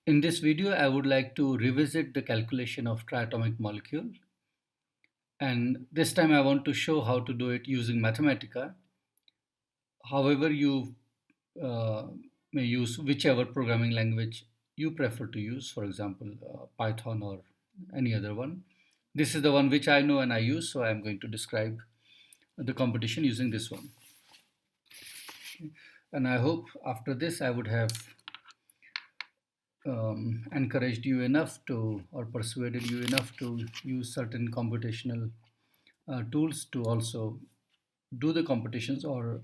In this video, I would like to revisit the calculation of triatomic molecule. And this time I want to show how to do it using Mathematica. However, you uh, may use whichever programming language you prefer to use, for example, Python or any other one. This is the one which I know and I use, so I'm going to describe the competition using this one. And I hope after this I would have encouraged you enough to, or persuaded you enough to use certain computational tools to also do the competitions or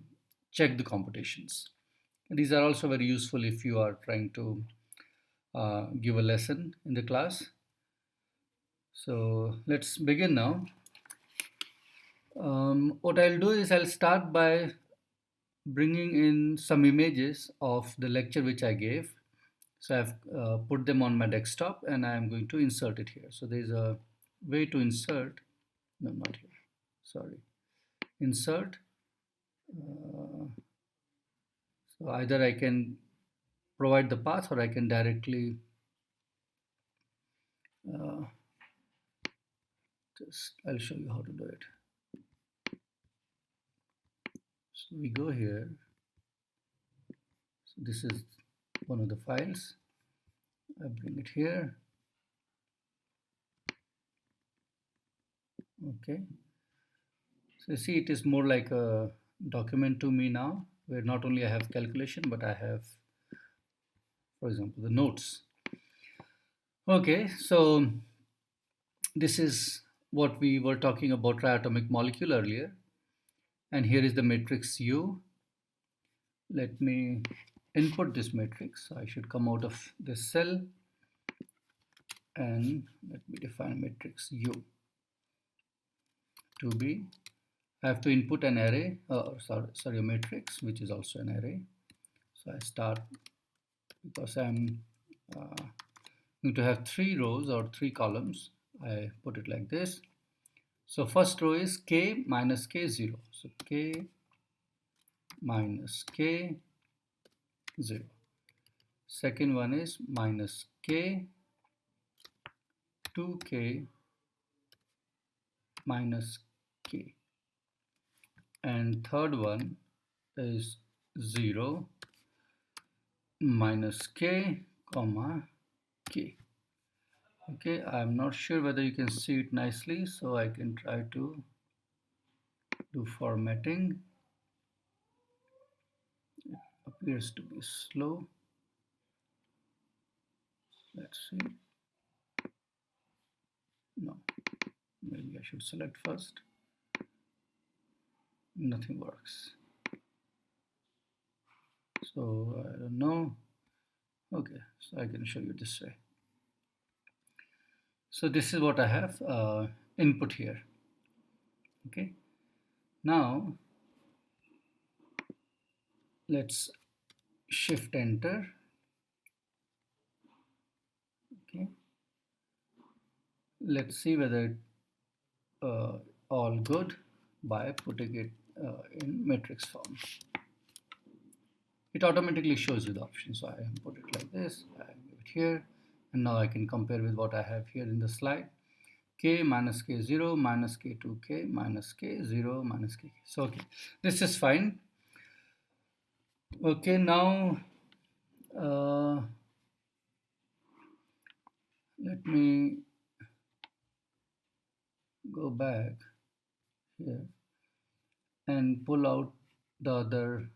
check the competitions. These are also very useful if you are trying to give a lesson in the class. So let's begin now. What I'll do is I'll start by bringing in some images of the lecture which I gave. So I've put them on my desktop and I'm going to insert it here. So there's a way to insert, no, not here, sorry, insert. So either I can provide the path or I can directly I'll show you how to do it. So we go here. So this is one of the files. I bring it here. Okay. So you see it is more like a document to me now, where not only I have calculation, but I have, for example, the notes. Okay, so this is what we were talking about triatomic molecule earlier. And here is the matrix U. Let me input this matrix. I should come out of this cell and let me define matrix U to be, I have to input an array, sorry, a matrix, which is also an array. So I start, because I'm going to have 3 rows or 3 columns, I put it like this. So first row is k minus k0. So k minus k0. Second one is minus k 2k minus k. And third one is 0 minus k comma k. Okay, I'm not sure whether you can see it nicely, so I can try to do formatting. It appears to be slow. Let's see. No, maybe I should select first. Nothing works. So I don't know. Okay, so I can show you this way. So this is what I have input here. Okay, now let's shift enter. Okay, let's see whether it all good by putting it in matrix form. It automatically shows you the options. So I put it like this, I give it here, and now I can compare with what I have here in the slide. K minus k0 minus k2k minus k0 minus k. So okay, this is fine. Okay, now let me go back here and pull out the other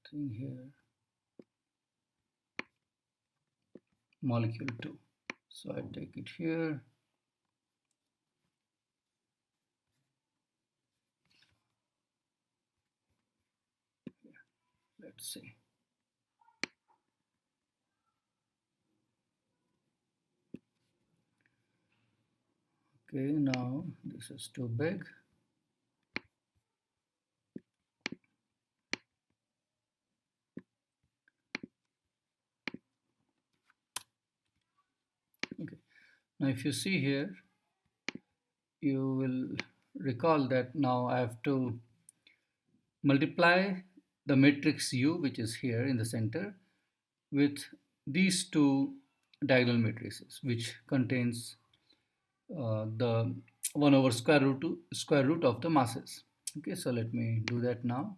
thing here, molecule 2. So I take it here. Let's see. Okay, now this is too big. Okay, now if you see here, you will recall that now I have to multiply the matrix U, which is here in the center, with these two diagonal matrices, which contains the 1 over square root of the masses. Okay, so let me do that now.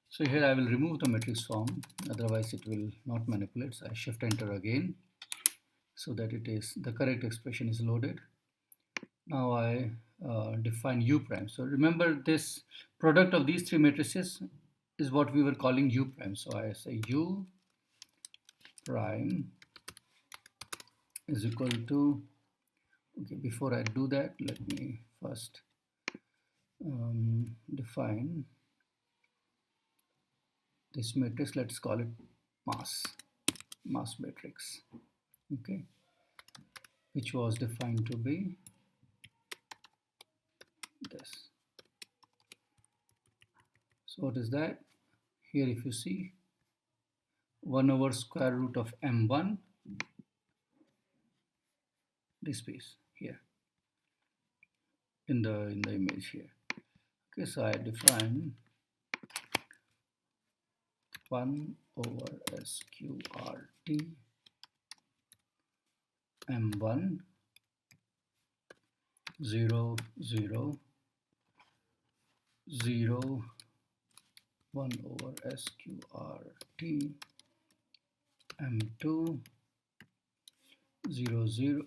So here I will remove the matrix form, otherwise it will not manipulate. So I shift enter again so that it is the correct expression is loaded. Now I define U prime. So remember, this product of these three matrices is what we were calling U prime. So I say U prime is equal to, okay, before I do that, let me first define this matrix. Let's call it mass matrix, okay, which was defined to be this. So what is that? Here if you see, 1 over square root of m1, this piece here in the image here. Okay, so I define 1 over sqrt m1 0 0 0 1 over sqrt m2 0 0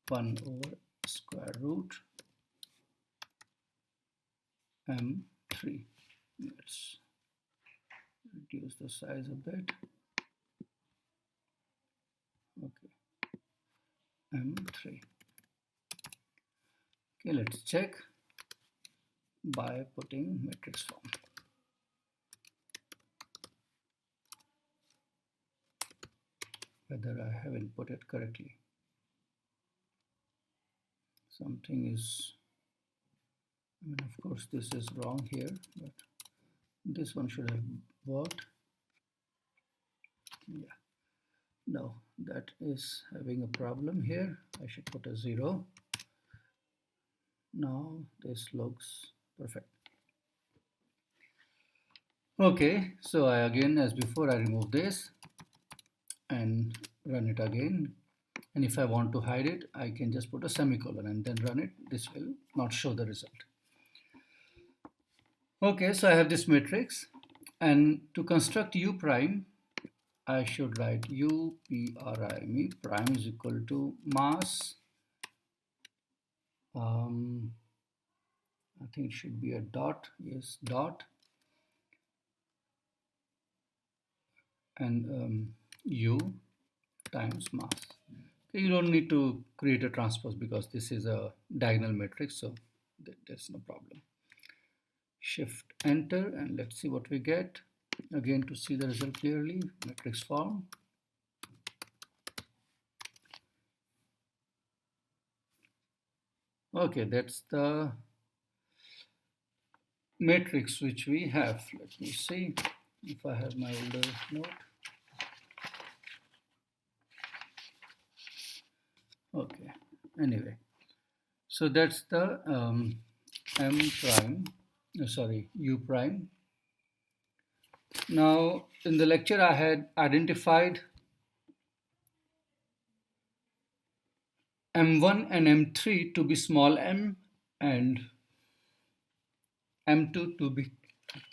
1 over square root m3. Let's reduce the size a bit. Okay, m3. Okay, let's check by putting matrix form. Whether I have input it correctly. Something is, I mean, of course this is wrong here, but this one should have worked. Yeah, no, that is having a problem here. I should put a 0. Now this looks perfect. Okay, so I again, as before, I remove this and run it again. And if I want to hide it, I can just put a semicolon and then run it. This will not show the result. Okay, so I have this matrix, and to construct U prime, I should write U prime prime is equal to mass. I think it should be a dot. Yes, dot. And U times mass. Okay, you don't need to create a transpose because this is a diagonal matrix, so there's no problem. Shift enter and let's see what we get. Again, to see the result clearly, matrix form. Okay, that's the matrix which we have. Let me see if I have my older note. Okay, anyway, so that's the U prime. Now, in the lecture, I had identified M1 and M3 to be small m and M2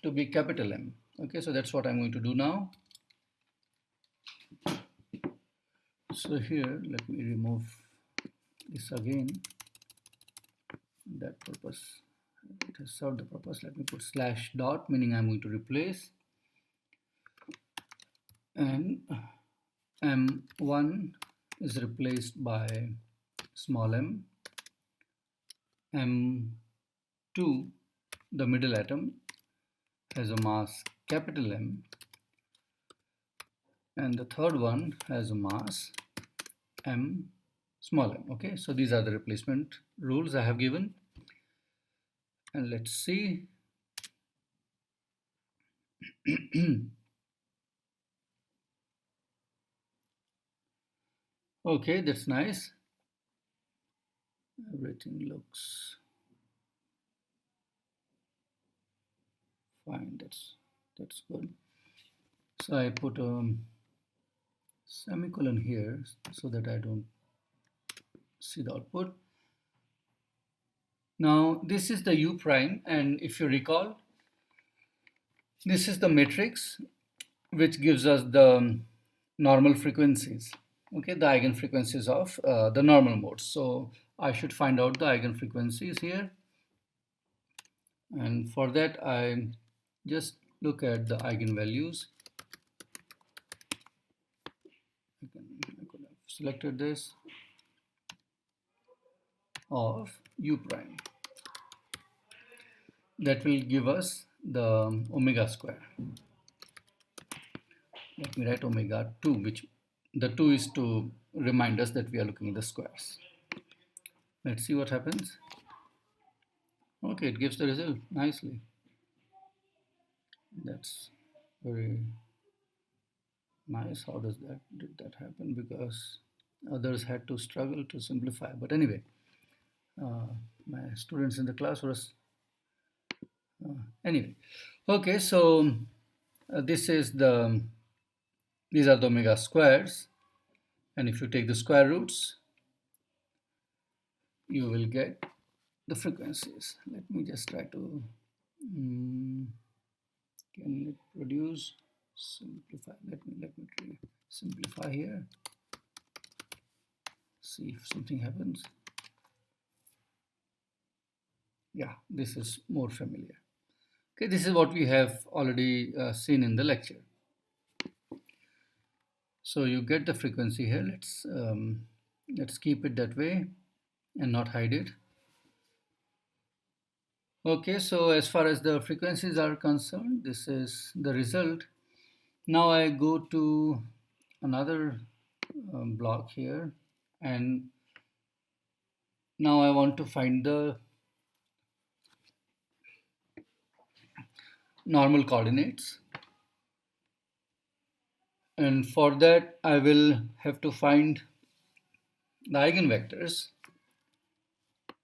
to be capital M. Okay, so that's what I'm going to do now. So here, let me remove this again. That purpose, it has served the purpose. Let me put slash dot, meaning I'm going to replace. And M1 is replaced by small m. M2, the middle atom, has a mass capital M. And the third one has a mass m small m. Okay, so these are the replacement rules I have given. And let's see. Okay, that's nice. everything looks fine. That's good. So I put a semicolon here so that I don't see the output. Now this is the U prime, and if you recall, this is the matrix which gives us the normal frequencies, okay, the eigenfrequencies of the normal modes. So I should find out the eigenfrequencies here, and for that I just look at the eigenvalues. I could have selected this of U prime. That will give us the omega square. Let me write omega 2, which the 2 is to remind us that we are looking at the squares. Let's see what happens. Okay, it gives the result nicely. That's very nice. How did that happen? Because others had to struggle to simplify. But anyway, my students in the class was anyway. Okay, so these are the omega squares, and if you take the square roots, you will get the frequencies. Let me just try to can it produce simplify. Let me simplify here. See if something happens. Yeah, this is more familiar. Okay, this is what we have already seen in the lecture. So you get the frequency here. Let's keep it that way and not hide it. Okay, so as far as the frequencies are concerned, this is the result. Now I go to another block here, and now I want to find the normal coordinates, and for that I will have to find the eigenvectors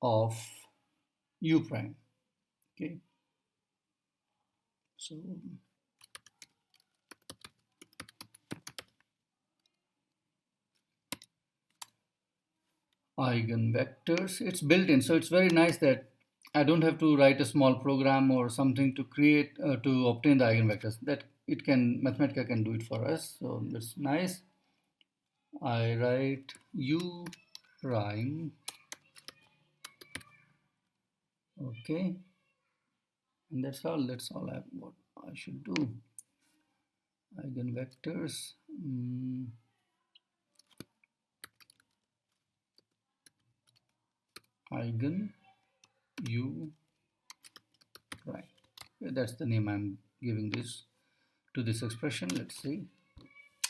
of U prime. Okay, so eigenvectors, it's built in, so it's very nice that I don't have to write a small program or something to create to obtain the eigenvectors. That it can, Mathematica can do it for us, so that's nice. I write U prime, okay, and that's all what I should do. Eigenvectors, eigen U prime. That's the name I'm giving this to this expression. Let's see.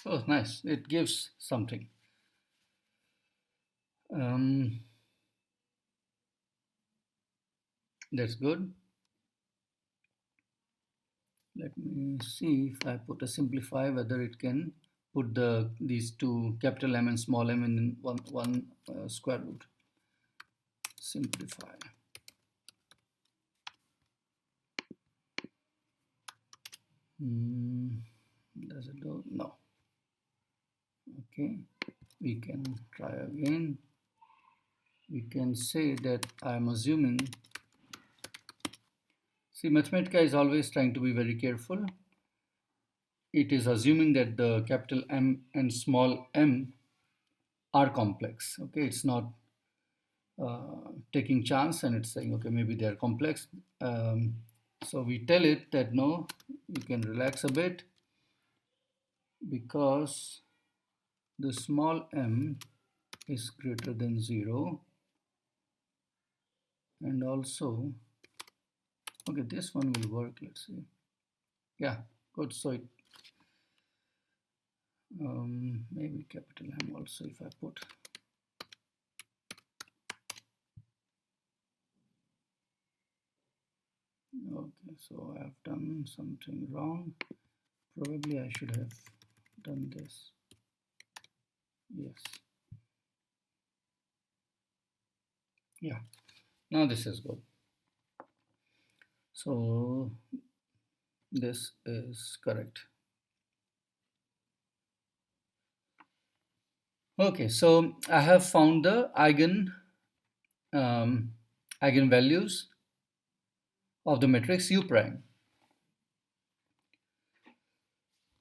Oh, nice. It gives something. That's good. Let me see if I put a simplify, whether it can put these two capital M and small m in one square root. Simplify. Does it do? No. Okay, we can try again. We can say that I'm assuming, see, Mathematica is always trying to be very careful. It is assuming that the capital M and small m are complex. Okay, it's not taking chance and it's saying, okay, maybe they're complex. So we tell it that no, you can relax a bit, because the small m is greater than 0, and also, okay, this one will work. Let's see. Yeah, good. So it maybe capital M also, if I put. Okay, so I have done something wrong. Probably I should have done this. Yes. Yeah, now this is good. So this is correct. Okay, so I have found the um, eigenvalues of the matrix U prime.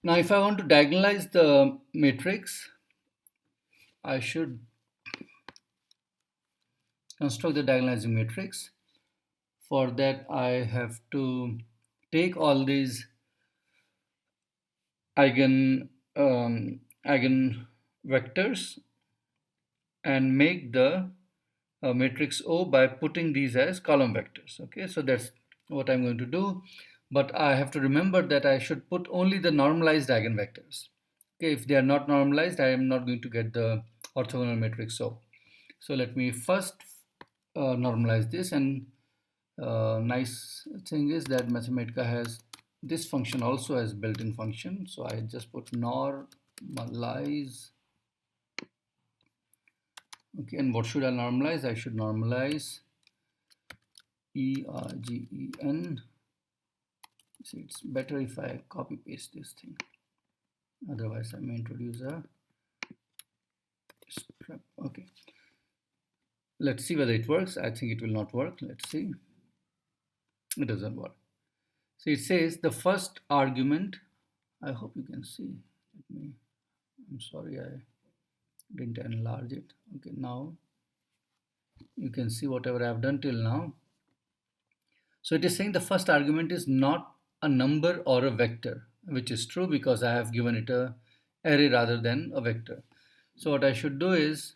Now, if I want to diagonalize the matrix, I should construct the diagonalizing matrix. For that, I have to take all these eigenvectors and make the matrix O by putting these as column vectors. Okay, so that's what I'm going to do. But I have to remember that I should put only the normalized eigenvectors. Okay, if they are not normalized, I am not going to get the orthogonal matrix O. So let me first normalize this, and nice thing is that Mathematica has this function also as built-in function. So I just put normalize. Okay, and what should I normalize? I should normalize ERGEN. See, it's better if I copy paste this thing. Otherwise, I may introduce a strap. Okay. Let's see whether it works. I think it will not work. Let's see. It doesn't work. So it says the first argument. I hope you can see. I'm sorry, I didn't enlarge it. Okay, now you can see whatever I've done till now. So it is saying the first argument is not a number or a vector, which is true because I have given it a array rather than a vector. So what I should do is,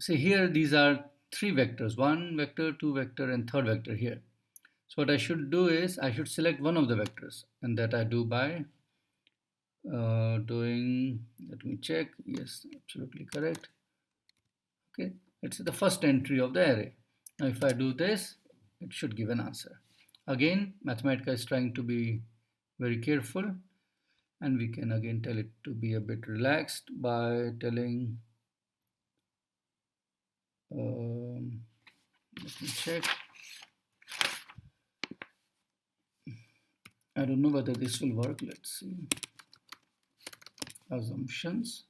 see here these are three vectors, one vector, two vector, and third vector here. So what I should do is I should select one of the vectors, and that I do by doing, let me check, yes, absolutely correct. Okay, it's the first entry of the array. Now if I do this, it should give an answer. Again, Mathematica is trying to be very careful, and we can again tell it to be a bit relaxed by telling, let me check. I don't know whether this will work. Let's see. Assumptions.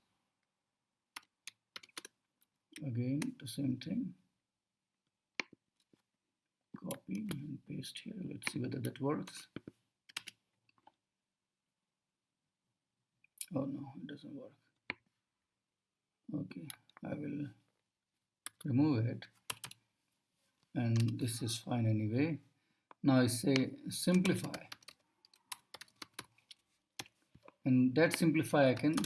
Again, the same thing. Copy and paste here. Let's see whether that works. Oh no, it doesn't work. Okay, I will remove it. And this is fine anyway. Now I say simplify. And that simplify I can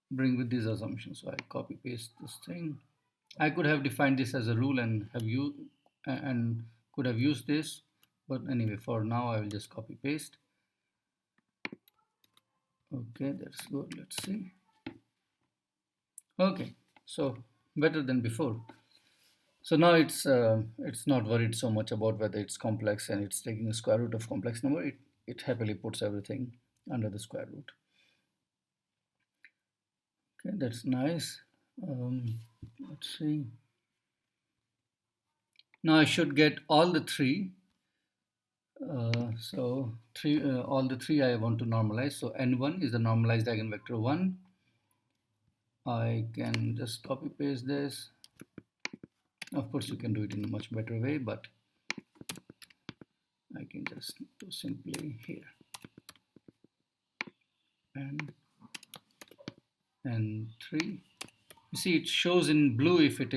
bring with these assumptions. So I copy paste this thing. I could have defined this as a rule and could have used this, but anyway, for now I will just copy paste. Okay, that's good. Let's see. Okay, so better than before. So now it's not worried so much about whether it's complex and it's taking the square root of complex number. It happily puts everything under the square root. Okay, that's nice. Let's see. Now I should get all the three. All the three I want to normalize. So n1 is the normalized eigenvector 1. I can just copy paste this. Of course, you can do it in a much better way, but I can just do simply here. And 3. You see, it shows in blue if it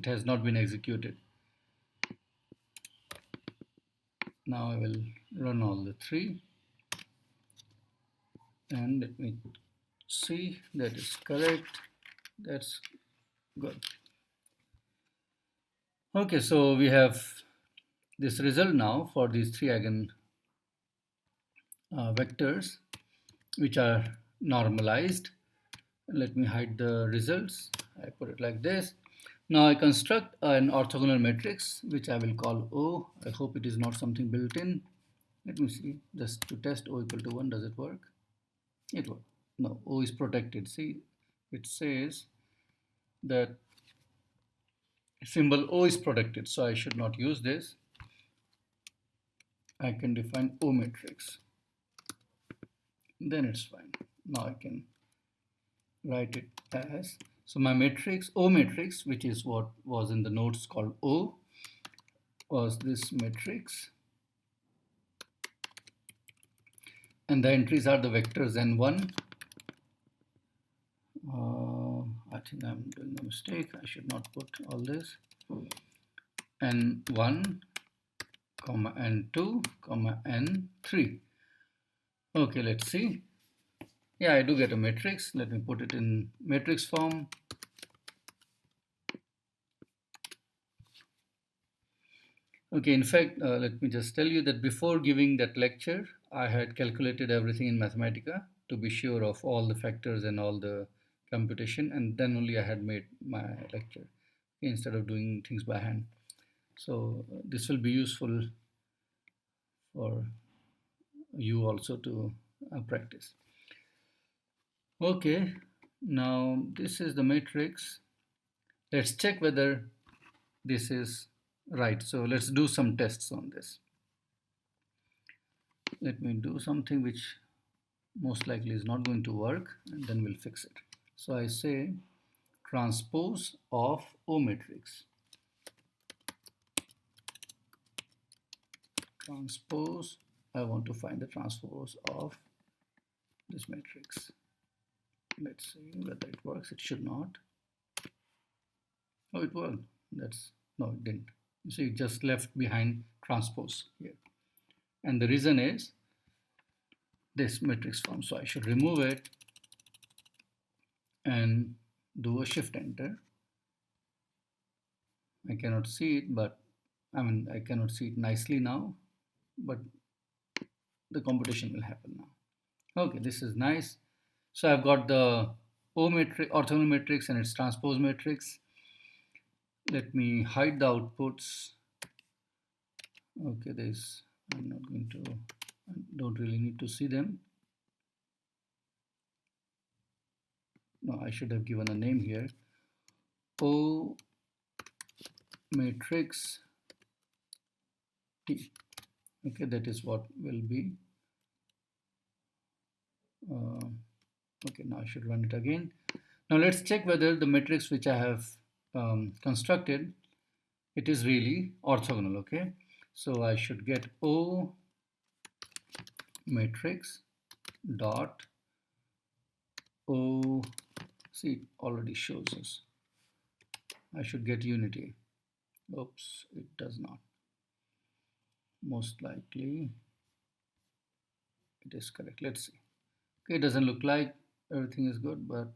has not been executed. Now I will run all the three, and let me see that is correct. That's good. Okay, so we have this result now for these three eigen vectors, which are normalized. Let me hide the results. I put it like this. Now I construct an orthogonal matrix, which I will call O. I hope it is not something built in. Let me see, just to test O equal to 1, does it work? It works. No, O is protected. See, it says that symbol O is protected, so I should not use this. I can define O matrix. Then it's fine. Now I can write it as, so my matrix, O matrix, which is what was in the notes called O, was this matrix. And the entries are the vectors N1. I think I'm doing a mistake. I should not put all this. N1, comma N2, comma N3. Okay, let's see. Yeah, I do get a matrix. Let me put it in matrix form. Okay, in fact, let me just tell you that before giving that lecture, I had calculated everything in Mathematica to be sure of all the factors and all the computation, and then only I had made my lecture instead of doing things by hand. So this will be useful for you also to practice. Okay, now this is the matrix. Let's check whether this is right. So let's do some tests on this. Let me do something which most likely is not going to work, and then we'll fix it. So I say transpose of O matrix. Transpose, I want to find the transpose of this matrix. Let's see whether it works. It should not. Oh, it worked. No, it didn't. You see, it just left behind transpose here. And the reason is this matrix form. So I should remove it and do a shift enter. I cannot see it, but I cannot see it nicely now, but the computation will happen now. Okay, this is nice. So I've got the O matrix, orthogonal matrix, and its transpose matrix. Let me hide the outputs. Okay, I'm not going to, I don't really need to see them. No, I should have given a name here. O matrix T. Okay, that is what will be. Okay, now I should run it again. Now let's check whether the matrix which I have constructed, it is really orthogonal. Okay, so I should get O matrix dot O. See, it already shows us. I should get unity. Oops, it does not. Most likely it is correct. Let's see. Okay, it doesn't look like everything is good, but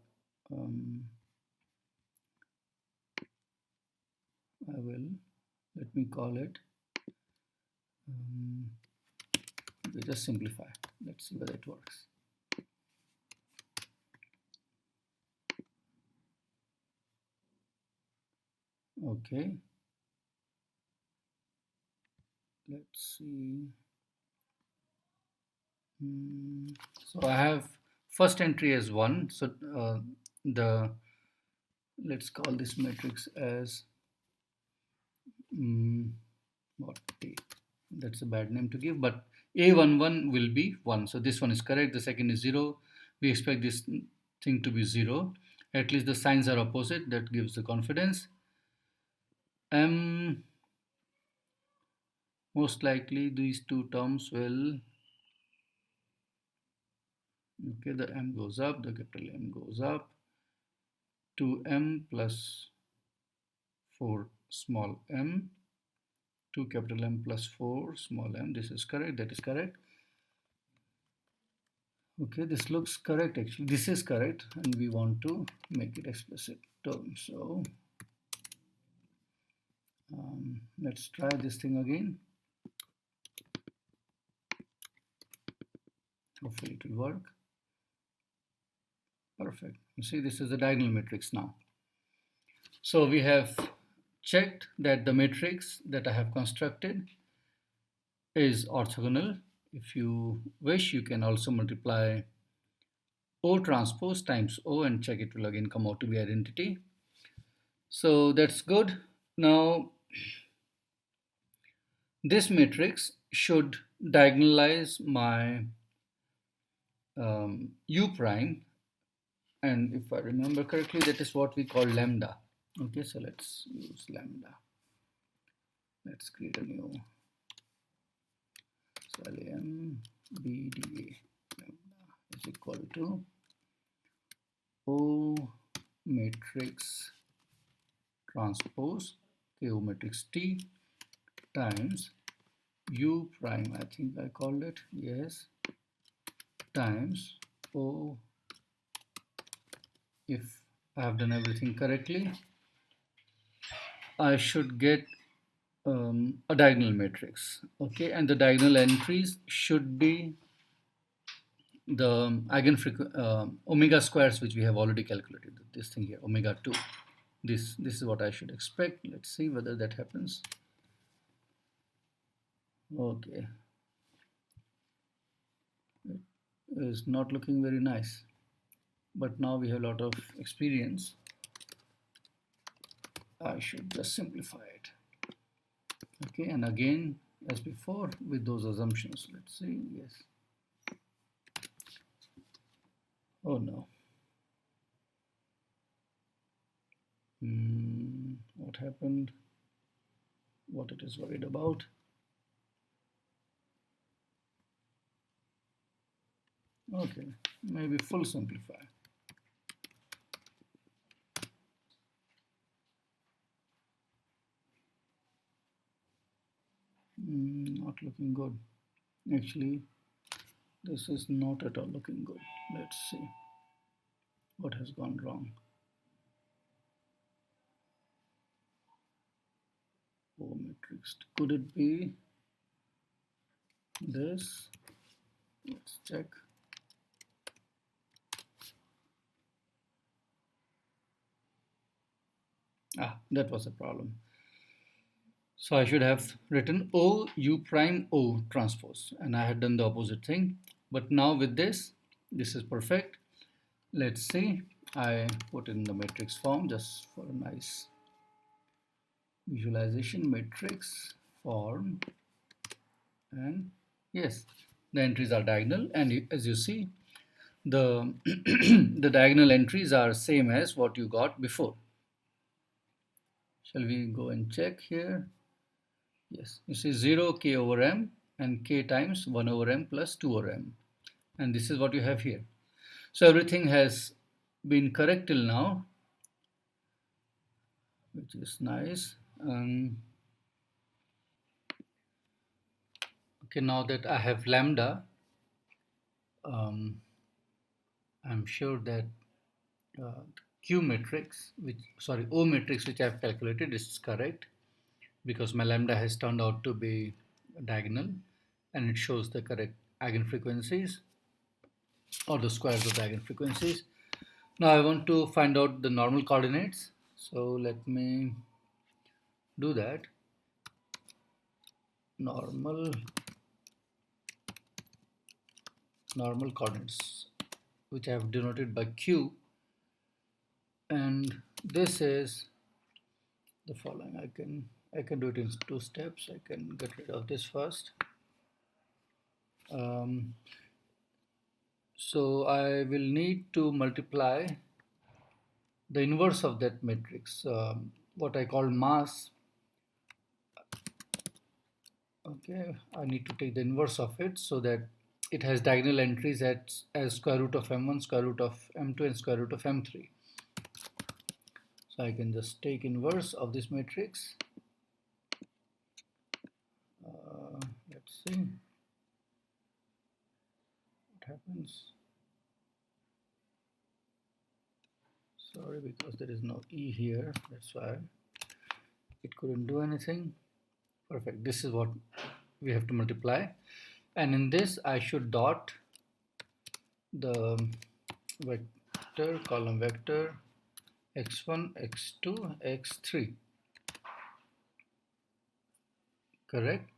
I will, let me call it, we just simplify. Let's see whether it works. Okay, let's see. So I have first entry as 1. So let's call this matrix as what A. That's a bad name to give, but A11 will be 1. So this one is correct. The second is 0. We expect this thing to be 0. At least the signs are opposite. That gives the confidence. Most likely these two terms will, okay, the M goes up, the capital M goes up, 2M plus 4 small m, 2 capital M plus 4 small m. This is correct, that is correct. Okay, this looks correct actually. This is correct, and we want to make it explicit term. So let's try this thing again. Hopefully it will work. Perfect. You see, this is the diagonal matrix now. So we have checked that the matrix that I have constructed is orthogonal. If you wish, you can also multiply O transpose times O and check, it will again come out to be identity. So that's good. Now, this matrix should diagonalize my u prime, and if I remember correctly, that is what we call lambda. Okay, so let's use lambda. Let's create a new LAMBDA. Lambda is equal to O matrix transpose KO matrix T times U prime, I think I called it, yes, times O, if I have done everything correctly, I should get a diagonal matrix, okay, and the diagonal entries should be the omega squares, which we have already calculated, this thing here, omega 2. This is what I should expect. Let's see whether that happens. Okay, it is not looking very nice, but now we have a lot of experience. I should just simplify it. Okay, and again, as before, with those assumptions, let's see, yes. Oh no. What happened? What it is worried about? Okay, maybe full simplify. Not looking good. Actually, this is not at all looking good. Let's see what has gone wrong. O matrix. Could it be this? Let's check. That was a problem. So I should have written O U prime O transpose, and I had done the opposite thing. But now with this is perfect. Let's see. I put in the matrix form just for a nice visualization. Matrix form, and yes, the entries are diagonal, and as you see, the the diagonal entries are same as what you got before. Shall we go and check here? Yes, you see 0 k over m and k times 1 over m plus 2 over m, and this is what you have here. So everything has been correct till now, which is nice. Okay, now that I have lambda, I'm sure that Q matrix, O matrix, which I've calculated, is correct, because my lambda has turned out to be diagonal, and it shows the correct eigenfrequencies, or the squares of the eigenfrequencies. Now I want to find out the normal coordinates, so let me do that. Normal coordinates, which I have denoted by Q, and this is the following. I can do it in 2 steps. I can get rid of this first. So I will need to multiply the inverse of that matrix, what I call mass. Okay, I need to take the inverse of it so that it has diagonal entries as square root of m1, square root of m2, and square root of m3. So I can just take inverse of this matrix. Let's see what happens. Sorry, because there is no e here, that's why it couldn't do anything. Perfect. This is what we have to multiply, and in this I should dot the vector, column vector x1, x2, x3. Correct.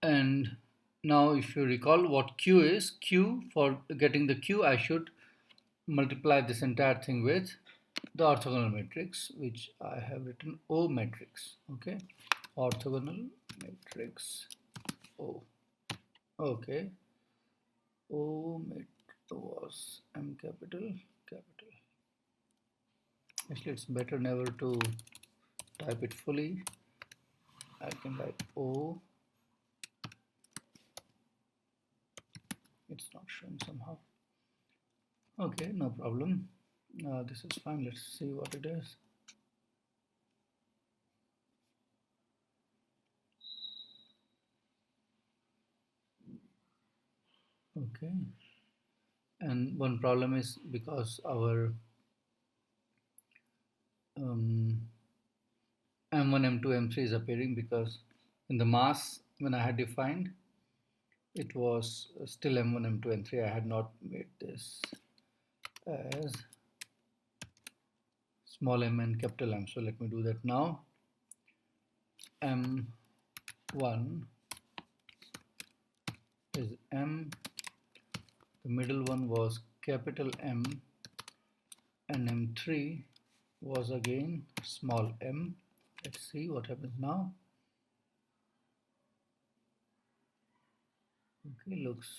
And now if you recall what Q is, Q, for getting the Q, I should multiply this entire thing with the orthogonal matrix, which I have written O matrix. Okay, orthogonal matrix O. Okay, O was M capital. Actually, it's better never to type it fully. I can write O. It's not showing somehow. Okay, no problem. This is fine. Let's see what it is. Okay. And one problem is because our M1, M2, M3 is appearing, because in the mass when I had defined, it was still M1, M2, M3. I had not made this as small m and capital M. So let me do that now. M1 is M, the middle one was capital M, and M3 was again small m. Let's see what happens now. Okay, looks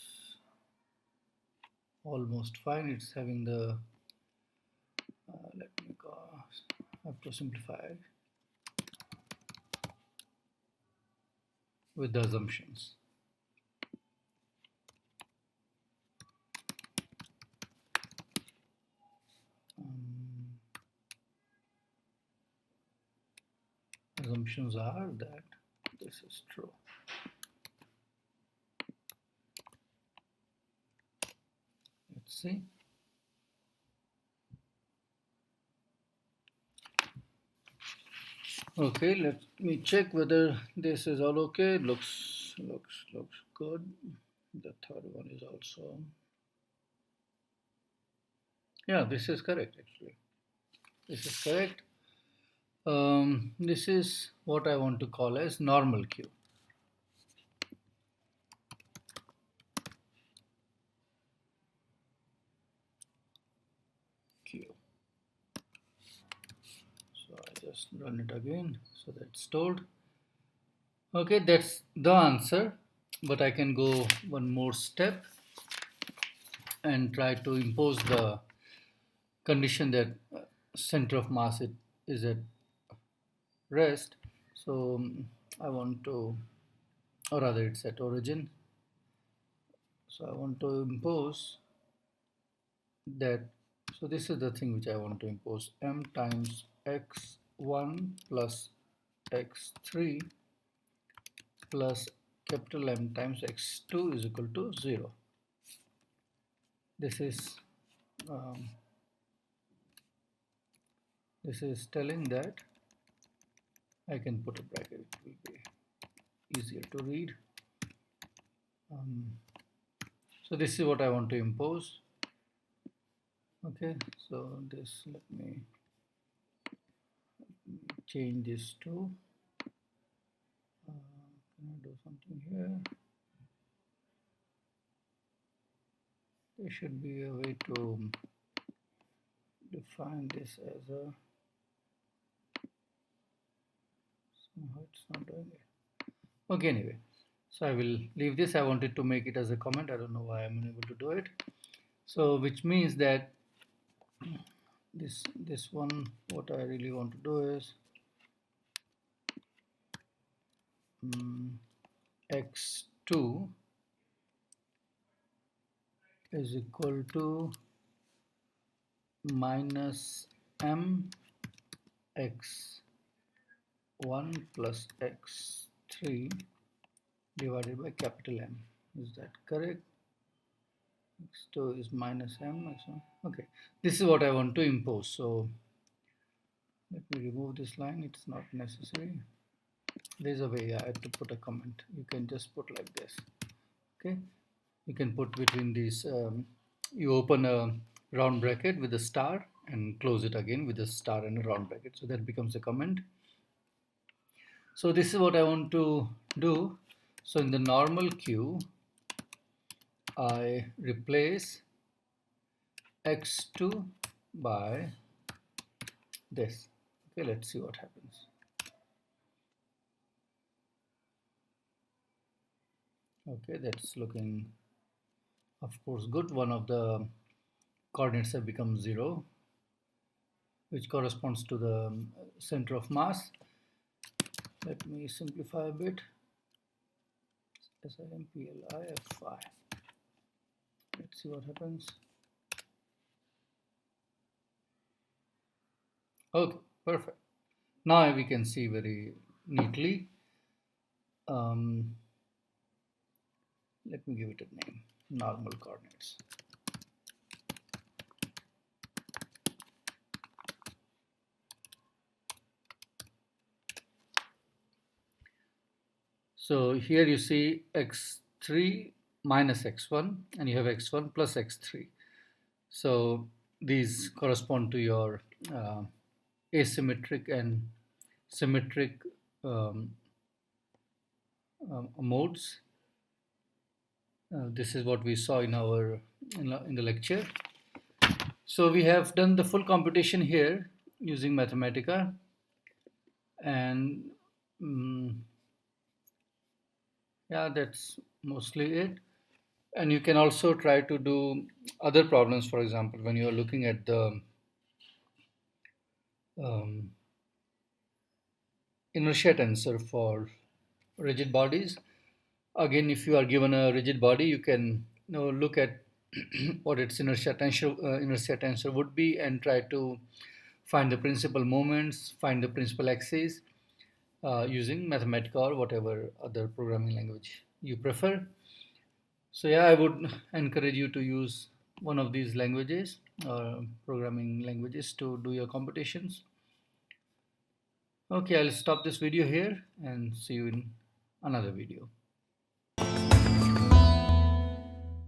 almost fine. It's having the let me go, I have to simplify with the assumptions. Assumptions are that this is true. Let's see. Okay, let me check whether this is all okay. Looks good. The third one is also, yeah, this is correct actually. This is correct. This is what I want to call as normal Q. So I just run it again so that's stored. Okay, that's the answer, but I can go one more step and try to impose the condition that center of mass is at rest. So I want to, or rather it's at origin. So I want to impose that. So this is the thing which I want to impose: m times x1 plus x3 plus capital M times x2 is equal to 0. This is telling that I can put a bracket, it will be easier to read. So this is what I want to impose. Okay, so this, let me change this to, can I do something here? There should be a way to define this as a, somehow it's not doing it. Okay, anyway, so I will leave this. I wanted to make it as a comment. I don't know why I'm unable to do it. So which means that this one, what I really want to do is x2 is equal to minus m x1 plus x3 divided by capital M. Is that correct? x2 is minus m x1. Okay, this is what I want to impose. So let me remove this line. It's not necessary. There's a way I have to put a comment. You can just put like this. Okay, you can put between these, you open a round bracket with a star and close it again with a star and a round bracket, so that becomes a comment. So this is what I want to do. So in the normal Q, I replace x2 by this. Okay, let's see what happens. Okay, that's looking, of course, good. One of the coordinates have become 0, which corresponds to the center of mass. Let me simplify a bit. SIMPLIFI. Let's see what happens. Okay, perfect. Now we can see very neatly. Let me give it a name, normal coordinates. So here you see x3 minus x1, and you have x1 plus x3. So these correspond to your asymmetric and symmetric modes. This is what we saw in the lecture. So we have done the full computation here using Mathematica, and yeah, that's mostly it. And you can also try to do other problems. For example, when you are looking at the inertia tensor for rigid bodies, again, if you are given a rigid body, you can look at what its inertia tensor would be and try to find the principal moments, find the principal axes using Mathematica or whatever other programming language you prefer. So yeah, I would encourage you to use one of these languages or programming languages to do your computations. Okay, I'll stop this video here and see you in another video.